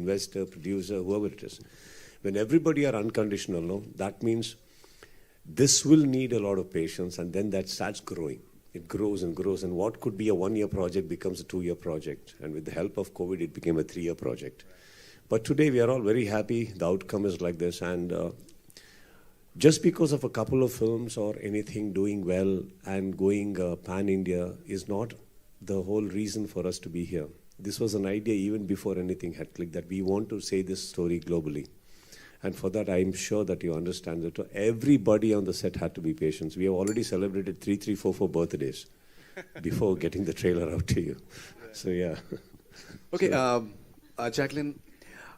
investor, producer, whoever it is. When everybody are unconditional, no, that means this will need a lot of patience, and then that starts growing. It grows and grows, and what could be a 1-year project becomes a 2-year project. And with the help of COVID, it became a 3-year project. But today, we are all very happy. The outcome is like this. And just because of a couple of films or anything doing well and going pan-India is not the whole reason for us to be here. This was an idea even before anything had clicked, that we want to say this story globally. And for that, I'm sure that you understand that everybody on the set had to be patient. We have already celebrated 3, 4 birthdays before getting the trailer out to you. So, yeah. Okay, Jacqueline,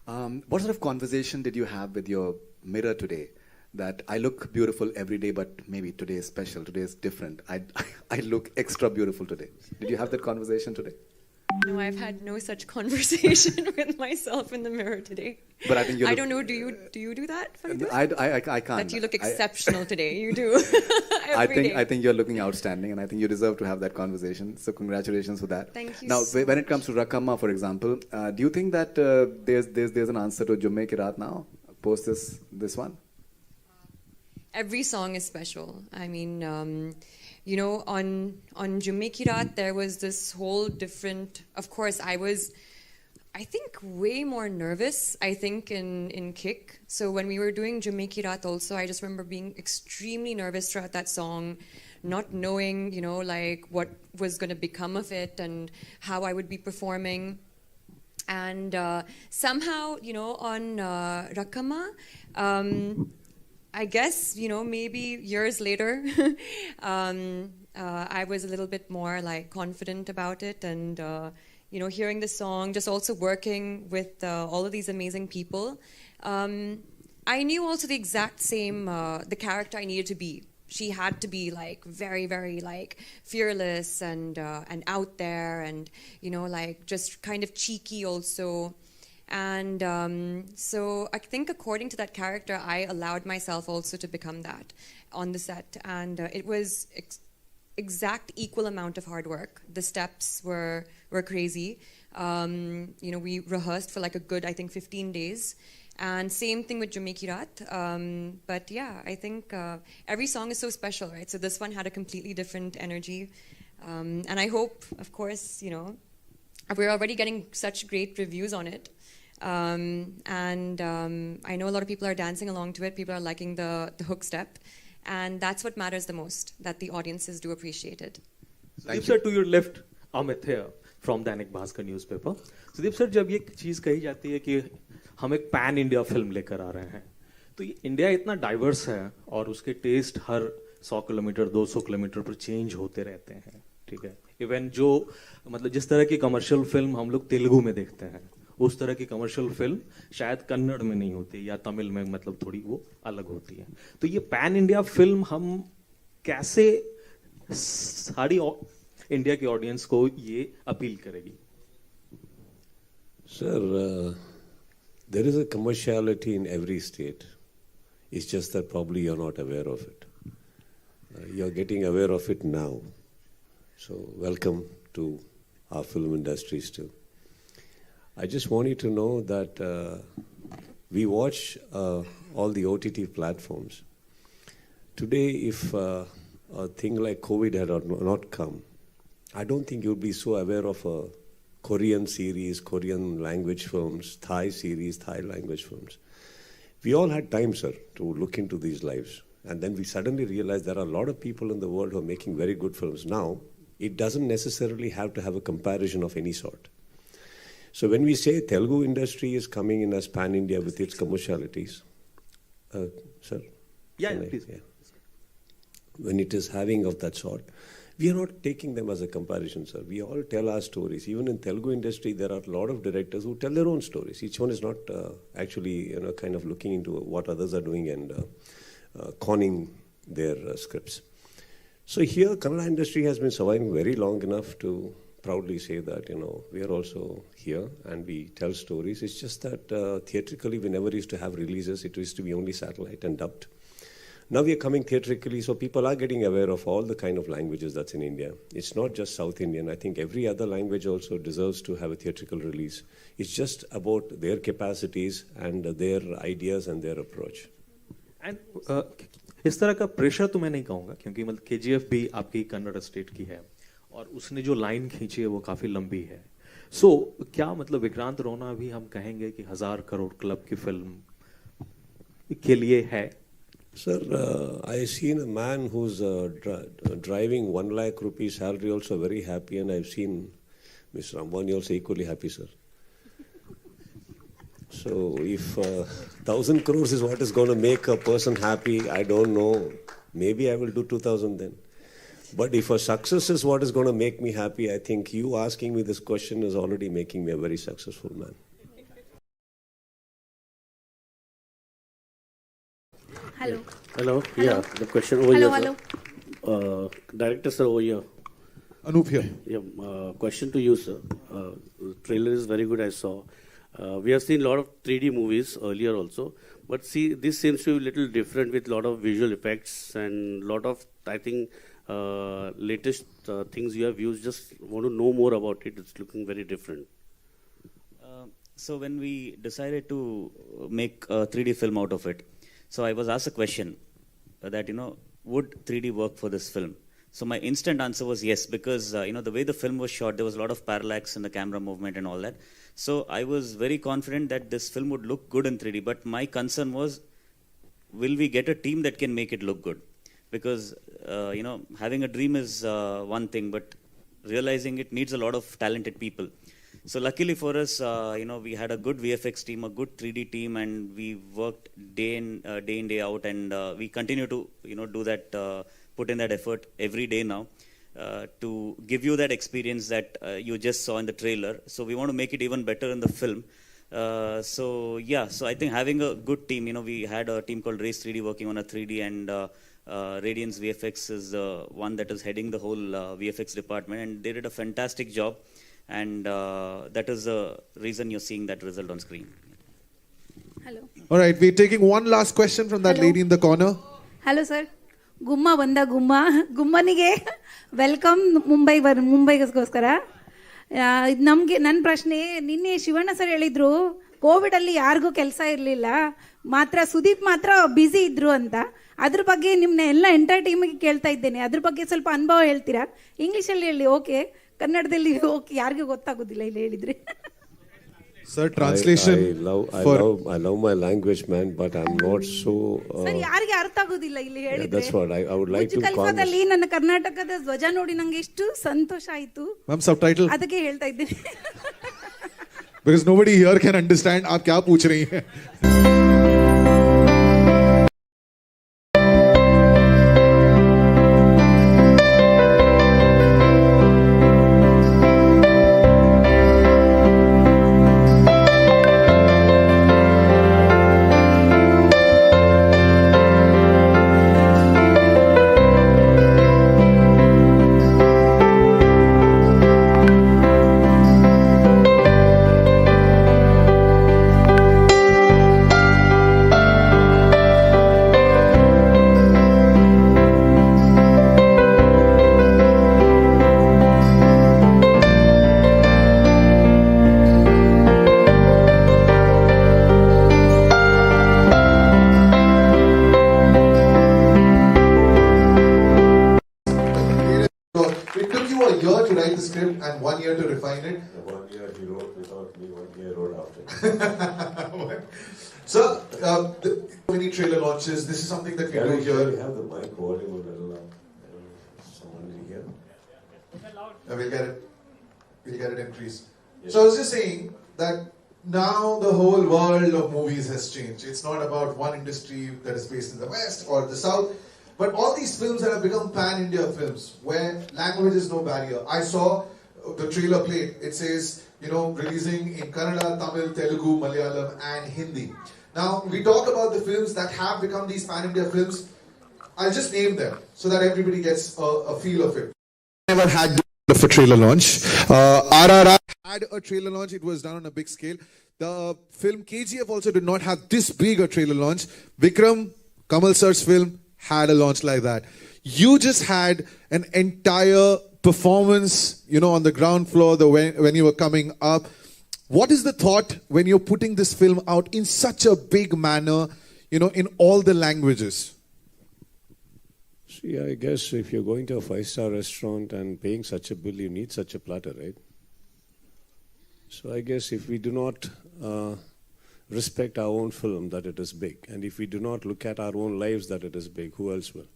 what sort of conversation did you have with your mirror today? That I look beautiful every day, but maybe today is special, today is different. I look extra beautiful today. Did you have that conversation today? No, I've had no such conversation with myself in the mirror today. But I think you I don't know. Do you do that? I can't. That you look exceptional today. You do. I think you're looking outstanding, and I think you deserve to have that conversation. So congratulations for that. Thank you. Now, so when it comes to Rakamma, for example, do you think that there's an answer to Jumme Ki Raat now post this one? Every song is special. I mean. You know, on Jumme Ki Raat, there was this whole different. Of course, I think, way more nervous. I think in Kick. So when we were doing Jumme Ki Raat, also, I just remember being extremely nervous throughout that song, not knowing, you know, like what was going to become of it and how I would be performing. And somehow, you know, on Rakamma. I guess, you know, maybe years later, I was a little bit more like confident about it, and you know, hearing the song, just also working with all of these amazing people. I knew also the exact same the character I needed to be. She had to be like very, very like fearless and out there, and you know, like just kind of cheeky also. And so I think according to that character, I allowed myself also to become that on the set. And it was exact equal amount of hard work. The steps were crazy. You know, we rehearsed for like a good, I think, 15 days. And same thing with Jumme Ki Raat. But yeah, I think every song is so special, right? So this one had a completely different energy. And I hope, of course, you know, we're already getting such great reviews on it. And I know a lot of people are dancing along to it. People are liking the hook step. And that's what matters the most, that the audiences do appreciate it. Sudeep sir, to your left, Amit here from Dainik Bhaskar newspaper. Sudeep sir, जब ये चीज़ कही जाती है कि हम एक pan India film लेकर आ रहे हैं, तो ये इंडिया इतना डाइवर्स है और उसके टेस्ट हर 100 किलोमीटर 200 किलोमीटर पर चेंज होते रहते हैं, ठीक है. इवन जो मतलब जिस तरह की कमर्शियल फिल्म हम लोग तेलुगु में देखते हैं, उस तरह की कमर्शियल फिल्म शायद कन्नड़ में नहीं होती या तमिल में, मतलब थोड़ी वो अलग होती है. तो ये पैन इंडिया फिल्म हम कैसे सारी इंडिया की ऑडियंस को ये अपील करेगी? Sir, there is a commerciality in every state. It's just that probably you're not aware of it. You're getting aware of it now. So welcome to our film industries too. I just want you to know that we watch all the OTT platforms. Today, if a thing like COVID had not come, I don't think you'd be so aware of a Korean series, Korean language films, Thai series, Thai language films. We all had time, sir, to look into these lives. And then we suddenly realized there are a lot of people in the world who are making very good films. Now, it doesn't necessarily have to have a comparison of any sort. So when we say Telugu industry is coming in as pan-India with its commercialities, sir? Yeah, please. Yeah. When it is having of that sort, we are not taking them as a comparison, sir. We all tell our stories. Even in Telugu industry, there are a lot of directors who tell their own stories. Each one is not actually, kind of looking into what others are doing and conning their scripts. So here, Kannada industry has been surviving very long enough to proudly say that, we are also here and we tell stories. It's just that theatrically, we never used to have releases. It used to be only satellite and dubbed. Now we are coming theatrically, so people are getting aware of all the kind of languages that's in India. It's not just South Indian. I think every other language also deserves to have a theatrical release. It's just about their capacities and their ideas and their approach. And इस तरह का pressure तो मैं नहीं कहूँगा, क्योंकि मतलब KGF भी आपकी कन्नड़ स्टेट की है और उसने जो लाइन खींची है वो काफी लंबी है. सो क्या मतलब विक्रांत रोना भी हम कहेंगे कि 1000 करोड़ क्लब की फिल्म के लिए है? Sir, I've seen a man who's driving 1 lakh rupees salary also very happy, and I've seen Mr. Ambani also equally happy, sir. So if 1,000 crores is what is going to make a person happy, I don't know. Maybe I will do 2,000 then. But if a success is what is going to make me happy, I think you asking me this question is already making me a very successful man. Hello. Hello. Hello. Yeah, the question over Hello, here. hello. Director sir over here. Anup here. Yeah, question to you, sir. The trailer is very good, I saw. We have seen a lot of 3D movies earlier also, but see, this seems to be a little different with a lot of visual effects and a lot of, I think, latest things you have used. Just want to know more about it. It's looking very different. So when we decided to make a 3D film out of it, so I was asked a question that, would 3D work for this film? So my instant answer was yes, because, the way the film was shot, there was a lot of parallax in the camera movement and all that. So I was very confident that this film would look good in 3D, but my concern was, will we get a team that can make it look good? Because, having a dream is one thing, but realizing it needs a lot of talented people. So luckily for us, we had a good VFX team, a good 3D team, and we worked day in, day out, and we continue to, do that, put in that effort every day now to give you that experience that you just saw in the trailer. So we want to make it even better in the film. So I think having a good team, we had a team called Race 3D working on a 3D, and Radiance VFX is one that is heading the whole VFX department, and they did a fantastic job. And that is the reason you're seeing that result on screen. Hello. All right, we're taking one last question from that Hello. lady in the corner. Hello, sir. Gumma banda gumma. Gummanige welcome ಮುಂಬೈಗೋಸ್ಕರ. ನಮಗೆ ನನ್ನ ಪ್ರಶ್ನೆ, ನಿನ್ನೆ Shivanna sir ಹೇಳಿದ್ರು Covid ಅಲ್ಲಿ ಯಾರಿಗೂ ಕೆಲಸ ಇರಲಿಲ್ಲ, ಮಾತ್ರ ಸುದೀಪ್ ಮಾತ್ರ ಬ್ಯುಸಿ ಇದ್ರು ಅಂತ. ಅದ್ರ ಬಗ್ಗೆ ನಿಮ್ಮನ್ನ ಎಲ್ಲ ಎಂಟೈರ್ ಟೀಮಿಗೆ ಕೇಳ್ತಾ ಇದ್ದೇನೆ. ಅದ್ರ ಬಗ್ಗೆ ಸ್ವಲ್ಪ ಅನುಭವ ಹೇಳ್ತೀರಾ? ಇಂಗ್ಲಿಷಲ್ಲಿ ಹೇಳಿ, ಓಕೆ. ಕನ್ನಡದಲ್ಲಿ ಓಕೆ, ಯಾರಿಗೂ ಗೊತ್ತಾಗೋದಿಲ್ಲ ಇಲ್ಲಿ ಹೇಳಿದ್ರೆ. Sir, translation. I love my language, man, but I'm not so. Sir, ಯಾರಿಗೆ ಅರ್ಥ ಆಗೋದಿಲ್ಲ ಇಲ್ಲಿ ಹೇಳಿದ್ರೆ. That's what I would like to. ಕಲ್ಪದಲ್ಲಿ ನನ್ನ ಕರ್ನಾಟಕದ ಧ್ವಜ ನೋಡಿ ನಂಗೆ ಎಷ್ಟು ಸಂತೋಷ ಆಯ್ತು. Ma'am, subtitle. ಅದಕ್ಕೆ ಹೇಳ್ತಾ ಇದ್ದೀನಿ. Because nobody here can understand आप क्या पूछ रही हैं. And 1 year to refine it. 1 year he wrote without me, 1 year he wrote after. So, many trailer launches. This is something that we do here. We have the mic volume a little loud. Someone will hear. We'll get it increased. Yes. So I was just saying that now the whole world of movies has changed. It's not about one industry that is based in the West or the South. But all these films that have become pan-India films, where language is no barrier. I saw the trailer plate. It says, releasing in Kannada, Tamil, Telugu, Malayalam and Hindi. Now, we talk about the films that have become these pan-India films. I'll just name them so that everybody gets a feel of it. Never had a trailer launch. RRR had a trailer launch. It was done on a big scale. The film KGF also did not have this big a trailer launch. Vikram, Kamal sir's film, had a launch like that. You just had an entire performance, on the ground floor when you were coming up. What is the thought when you're putting this film out in such a big manner, in all the languages? See, I guess if you're going to a 5-star restaurant and paying such a bill, you need such a platter, right? So I guess if we do not respect our own film, that it is big, and if we do not look at our own lives, that it is big, who else will?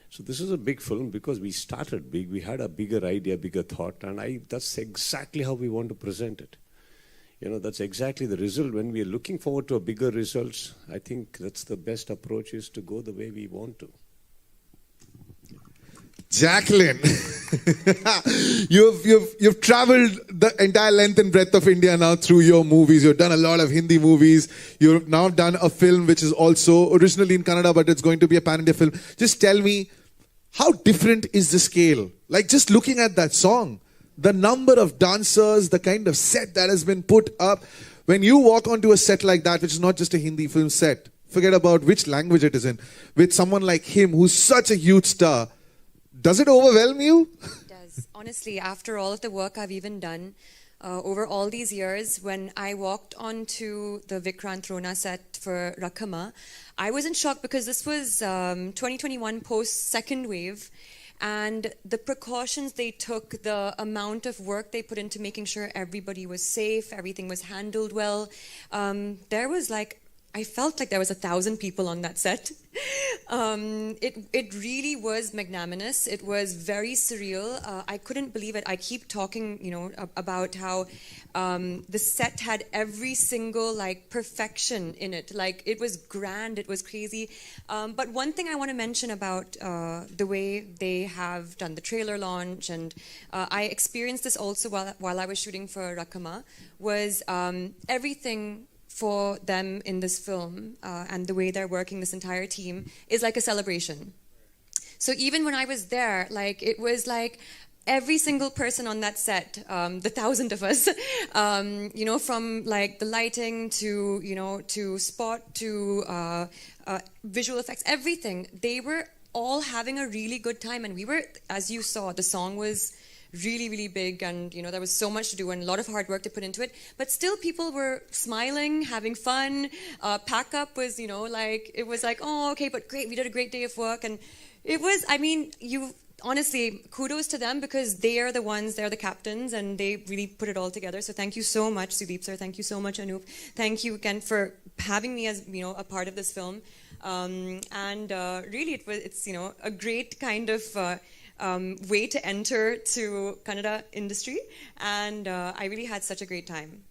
So this is a big film because we started big, we had a bigger idea, bigger thought, and that's exactly how we want to present it. That's exactly the result. When we are looking forward to a bigger results, I think that's the best approach, is to go the way we want to. Jacqueline, you've traveled the entire length and breadth of India now through your movies. You've done a lot of Hindi movies. You've now done a film which is also originally in Kannada, but it's going to be a pan-India film. Just tell me, how different is the scale? Like, just looking at that song, the number of dancers, the kind of set that has been put up. When you walk onto a set like that, which is not just a Hindi film set, forget about which language it is in, with someone like him who's such a huge star, does it overwhelm you? It does. Honestly, after all of the work I've even done over all these years, when I walked onto the Vikrant Rona set for Rakama, I was in shock because this was 2021 post-second wave. And the precautions they took, the amount of work they put into making sure everybody was safe, everything was handled well. I felt like there was 1,000 people on that set. It really was magnanimous. It was very surreal. I couldn't believe it. I keep talking, about how the set had every single perfection in it. It was grand. It was crazy. But one thing I want to mention about the way they have done the trailer launch, and I experienced this also while I was shooting for Rakama, was everything for them in this film and the way they're working, this entire team, is like a celebration. So even when I was there, it was like every single person on that set, the 1,000 of us, from the lighting to spot to visual effects, everything, they were all having a really good time. And we were, as you saw, the song was really, really big, and there was so much to do and a lot of hard work to put into it, but still people were smiling, having fun. Pack up was, it was like, oh, okay, but great, we did a great day of work. And it was, honestly, kudos to them, because they're the captains, and they really put it all together. So thank you so much, Sudeep sir. Thank you so much, Anup. Thank you again for having me as, a part of this film. Really, it's a great kind of way to enter to Kannada industry, and I really had such a great time.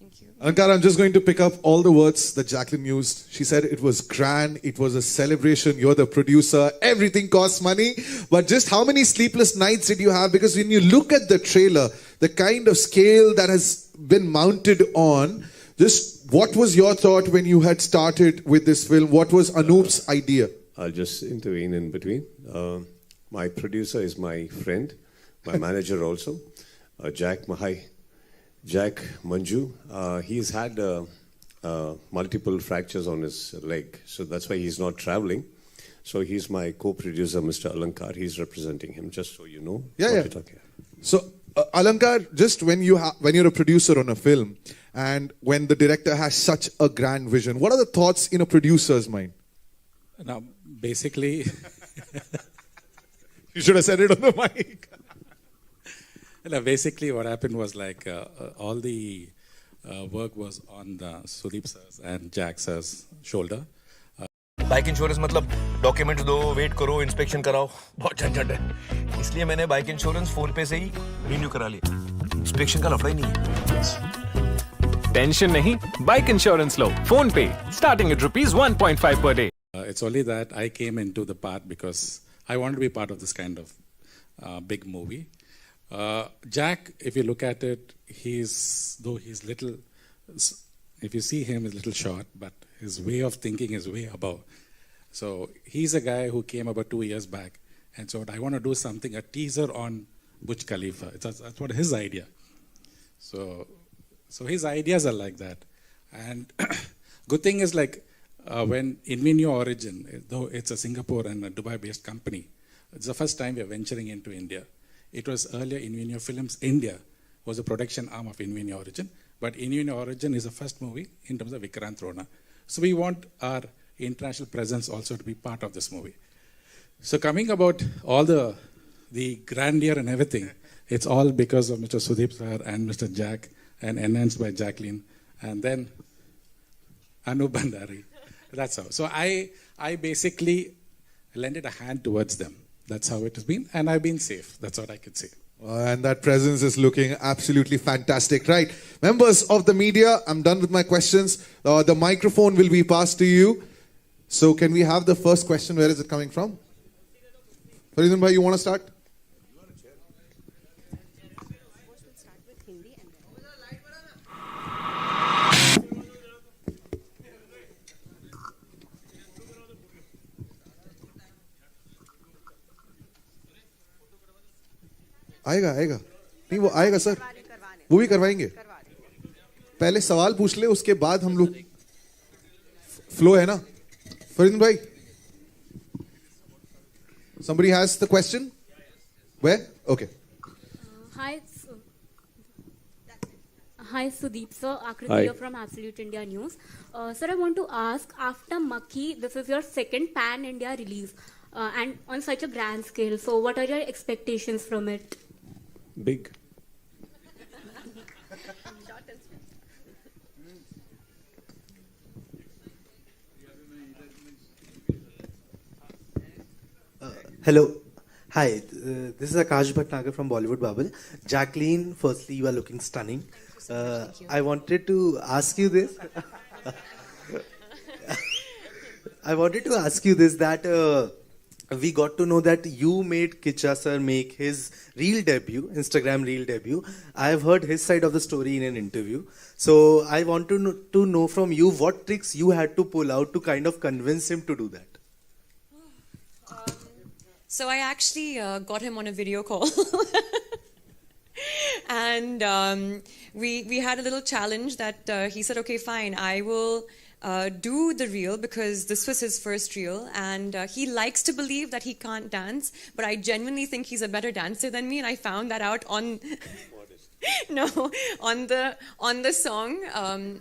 Thank you. Alankar, I'm just going to pick up all the words that Jacqueline used. She said it was grand, it was a celebration, you're the producer, everything costs money. But just how many sleepless nights did you have? Because when you look at the trailer, the kind of scale that has been mounted on, just what was your thought when you had started with this film? What was Anoop's idea? I'll just intervene in between. My producer is my friend, my manager also, Jack Manju. He's had multiple fractures on his leg, so that's why he's not traveling. So he's my co-producer, Mr. Alankar. He's representing him, just so you know. Yeah. So Alankar, just when you're a producer on a film, and when the director has such a grand vision, what are the thoughts in a producer's mind? Now, basically... You should have said it on the mic. Basically, what happened was all the work was on the Sudeep sir's and Jack sir's shoulder. Bike insurance मतलब documents दो, wait करो, inspection कराओ, बहुत झंझट है. इसलिए मैंने bike insurance phone पे से ही रिन्यू करा लिया. इंस्पेक्शन का लफड़ा ही नहीं है. टेंशन नहीं, बाइक इंश्योरेंस लो फोन पे, starting at ₹1.5 per day. It's only that I came into the part because I wanted to be part of this kind of big movie. Jack, if you look at it, though he's little, if you see him, he's a little short, but his way of thinking is way above. So he's a guy who came about 2 years back and said, I want to do something, a teaser on Burj Khalifa. That's what his idea. So his ideas are like that. And good thing is when Invenio Origin, though it's a Singapore and a Dubai-based company, it's the first time we are venturing into India. It was earlier Invenio Films India was a production arm of Invenio Origin, but Invenio Origin is the first movie in terms of Vikrant Rona. So we want our international presence also to be part of this movie. So coming about all the grandeur and everything, it's all because of Mr. Sudeep sir and Mr. Jack, and enhanced by Jacqueline, and then Anu Bandari. That's how. So I basically lended a hand towards them. That's how it has been, and I've been safe. That's what I could say. And that presence is looking absolutely fantastic. Right. Members of the media, I'm done with my questions. The microphone will be passed to you. So can we have the first question? Where is it coming from? Faridun bhai, you want to start? आएगा आएगा नहीं वो आएगा sir वो भी करवाएंगे पहले सवाल पूछ ले उसके बाद हम लोग फ्लो है ना फरीदुन भाई somebody has the question where okay Hi Sudeep sir, Akriti here from Absolute India News. Sir, I want to ask, after Makhi, this is your second pan India release and on such a grand scale, so what are your expectations from it? Big. Hello. Hi, this is Akash Bhatnagar from Bollywood Bubble. Jacqueline, firstly, you are looking stunning. Thank you. I wanted to ask you this. That we got to know that you made Kichcha sir make his reel debut, Instagram reel debut. I have heard his side of the story in an interview. So I want to know from you what tricks you had to pull out to kind of convince him to do that. So I actually got him on a video call. And we had a little challenge that he said, okay, fine, I will do the reel because this was his first reel, and he likes to believe that he can't dance, but I genuinely think he's a better dancer than me, and I found that out on on the song.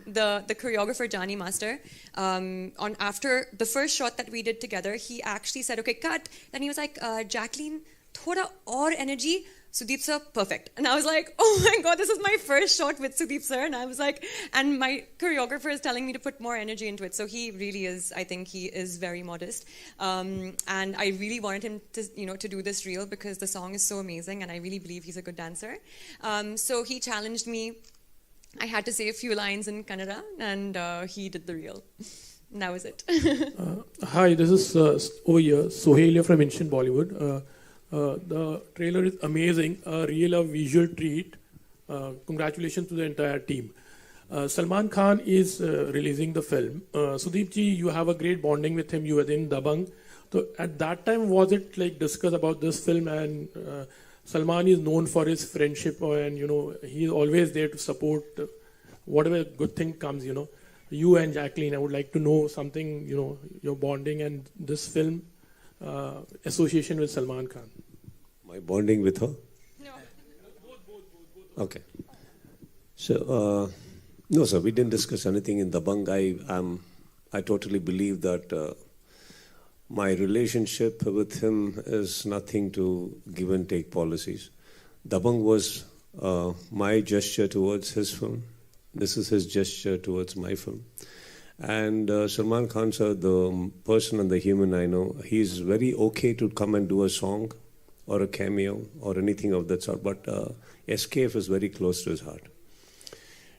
The choreographer Johnny Master, on after the first shot that we did together, he actually said, okay, cut. Then he was like, Jacqueline, thoda aur energy. Sudeep sir, perfect. And I was like, oh my God, this is my first shot with Sudeep sir. And I was like, and my choreographer is telling me to put more energy into it. So he really is, I think he is very modest. And I really wanted him to, to do this reel because the song is so amazing and I really believe he's a good dancer. So he challenged me. I had to say a few lines in Kannada and he did the reel. And that was it. Hi, this is Sohail from Instant Bollywood. The trailer is amazing, a real visual treat. Congratulations to the entire team. Salman Khan is releasing the film. Sudeep ji, you have a great bonding with him. You were in Dabang. So at that time, was it like discussed about this film? And Salman is known for his friendship, and he's always there to support whatever good thing comes. You and Jacqueline, I would like to know something. Your bonding and this film. Association with Salman Khan. My bonding with her? No. Okay. So, no, sir, we didn't discuss anything in Dabang. I totally believe that my relationship with him is nothing to give and take policies. Dabang was my gesture towards his film. This is his gesture towards my film. And Salman Khan, sir, the person and the human I know, he's very okay to come and do a song or a cameo or anything of that sort. But SKF is very close to his heart.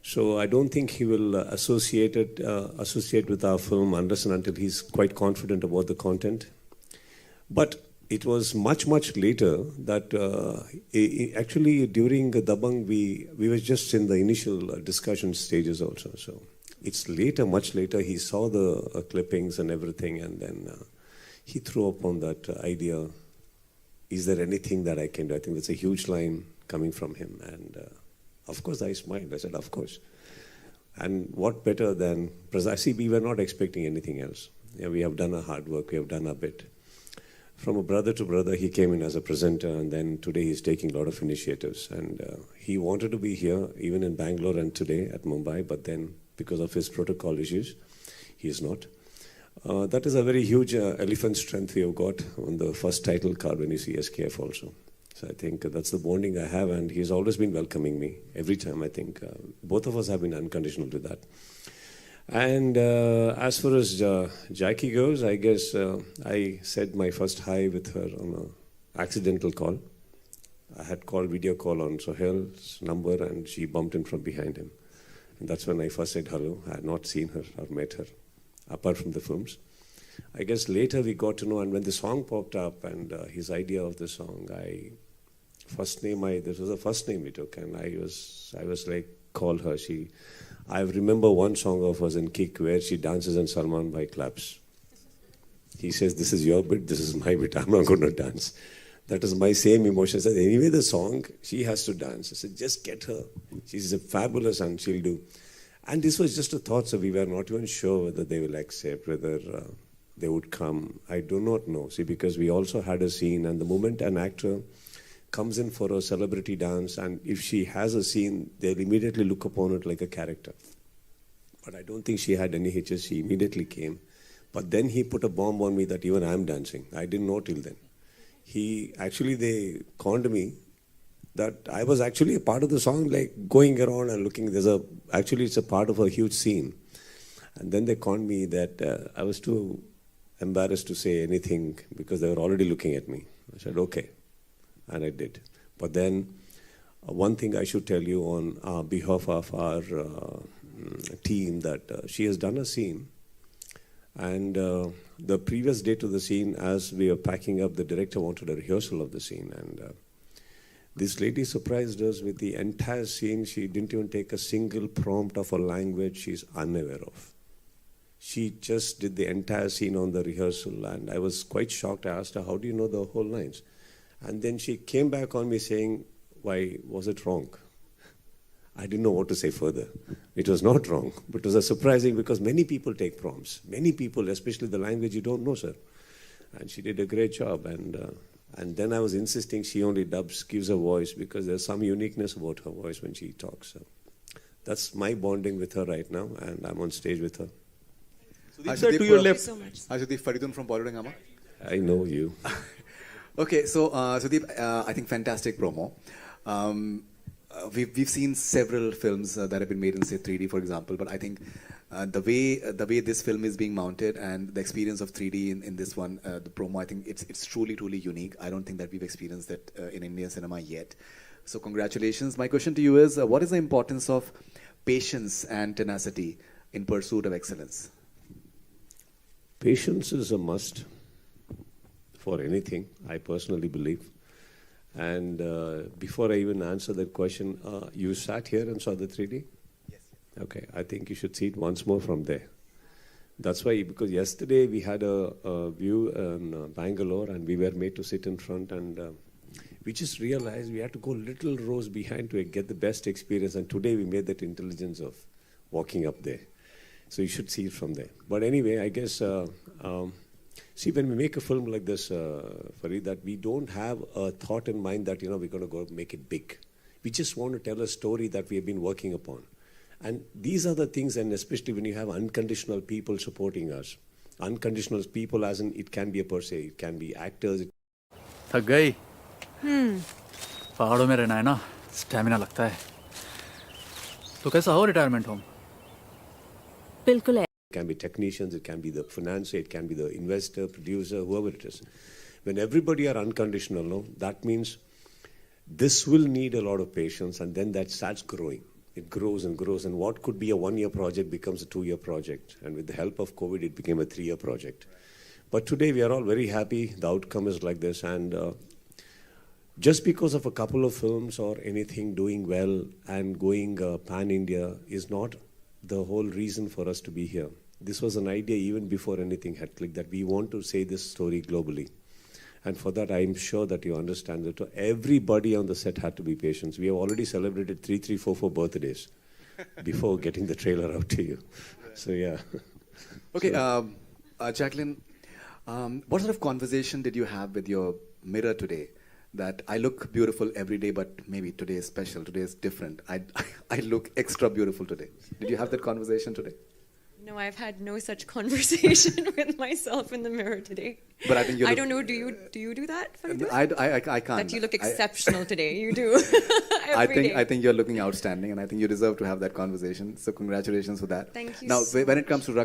So I don't think he will associate with our film unless and until he's quite confident about the content. But it was much, much later that actually during Dabang, we were just in the initial discussion stages also. So it's later, much later, he saw the clippings and everything, and then he threw up on that idea, is there anything that I can do? I think that's a huge line coming from him. And of course, I smiled. I said, of course. And what better than precisely, we were not expecting anything else. Yeah, we have done our hard work, we have done our bit. From a brother to brother, he came in as a presenter, and then today he's taking a lot of initiatives. And he wanted to be here, even in Bangalore and today at Mumbai, but then because of his protocol issues, he is not. That is a very huge elephant strength we have got on the first title card when you see SKF also. So I think that's the bonding I have, and he's always been welcoming me every time. I think both of us have been unconditional to that. And as far as Jackie goes, I guess I said my first hi with her on an accidental call. I had called video call on Sohail's number, and she bumped in from behind him. And that's when I first said hello. I had not seen her or met her, apart from the films. I guess later we got to know, and when the song popped up and his idea of the song, this was the first name we took, and I was like, call her. I remember one song of hers in Kick where she dances and Salman Bhai claps. He says, this is your bit, this is my bit, I'm not going to dance. That is my same emotion. I said, anyway, the song, she has to dance. I said, just get her. She's fabulous and she'll do. And this was just a thought, so we were not even sure whether they will accept, whether they would come. I do not know. See, because we also had a scene, and the moment an actor comes in for a celebrity dance, and if she has a scene, they'll immediately look upon it like a character. But I don't think she had any hitches. She immediately came. But then he put a bomb on me that even I'm dancing. I didn't know till then. They conned me that I was actually a part of the song, like going around and looking. It's a part of a huge scene. And then they conned me that I was too embarrassed to say anything because they were already looking at me. I said, okay. And I did. But then one thing I should tell you on behalf of our team, that she has done a scene. And the previous day to the scene, as we were packing up, the director wanted a rehearsal of the scene. And this lady surprised us with the entire scene. She didn't even take a single prompt of a language she's unaware of. She just did the entire scene on the rehearsal. And I was quite shocked. I asked her, how do you know the whole lines? And then she came back on me saying, why was it wrong? I didn't know what to say further. It was not wrong, but it was surprising because many people take prompts. Many people, especially the language you don't know, sir. And she did a great job. And then I was insisting she only gives her voice because there's some uniqueness about her voice when she talks. So that's my bonding with her right now, and I'm on stage with her. Sudeep, sir, to your left. Hi, Sudeep, Faridun from Bollywood Hangama. I know you. Okay, so Sudeep, I think fantastic promo. We've seen several films that have been made in, say, 3D, for example, but I think the way this film is being mounted and the experience of 3D in this one, the promo, I think it's truly, truly unique. I don't think that we've experienced that in Indian cinema yet. So congratulations. My question to you is, what is the importance of patience and tenacity in pursuit of excellence? Patience is a must for anything, I personally believe. And before I even answer that question, you sat here and saw the 3D? Yes. Okay, I think you should see it once more from there. That's why, because yesterday we had a view in Bangalore and we were made to sit in front, and we just realized we had to go little rows behind to get the best experience, and today we made that intelligence of walking up there. So you should see it from there. But anyway, I guess, see, when we make a film like this, Farid, that we don't have a thought in mind that, we're going to go make it big. We just want to tell a story that we have been working upon. And these are the things, and especially when you have unconditional people supporting us. Unconditional people, as in, it can be a per se, it can be actors. थक गई पहाड़ों में रहना है ना, stamina लगता है. तो कैसा हो रिटायरमेंट होम? बिल्कुल है. It can be technicians, it can be the financier, it can be the investor, producer, whoever it is. When everybody are unconditional, no, that means this will need a lot of patience, and then that starts growing. It grows and grows, and what could be a 1-year project becomes a 2-year project. And with the help of COVID, it became a 3-year project. But today we are all very happy. The outcome is like this, and just because of a couple of films or anything doing well and going pan-India is not the whole reason for us to be here. This was an idea even before anything had clicked, that we want to say this story globally. And for that, I'm sure that you understand that everybody on the set had to be patient. We have already celebrated 3, 4 birthdays. before getting the trailer out to you. So yeah. Okay, Jacqueline, what sort of conversation did you have with your mirror today? That I look beautiful every day, but maybe today is special, today is different. I look extra beautiful today. Did you have that conversation today? No, I've had no such conversation with myself in the mirror today. But I think you I look- don't know, do you do that? Fernandez? I can't. That you look exceptional today, you do. I think you're looking outstanding, and I think you deserve to have that conversation. So congratulations for that. Thank you Now, so when it comes to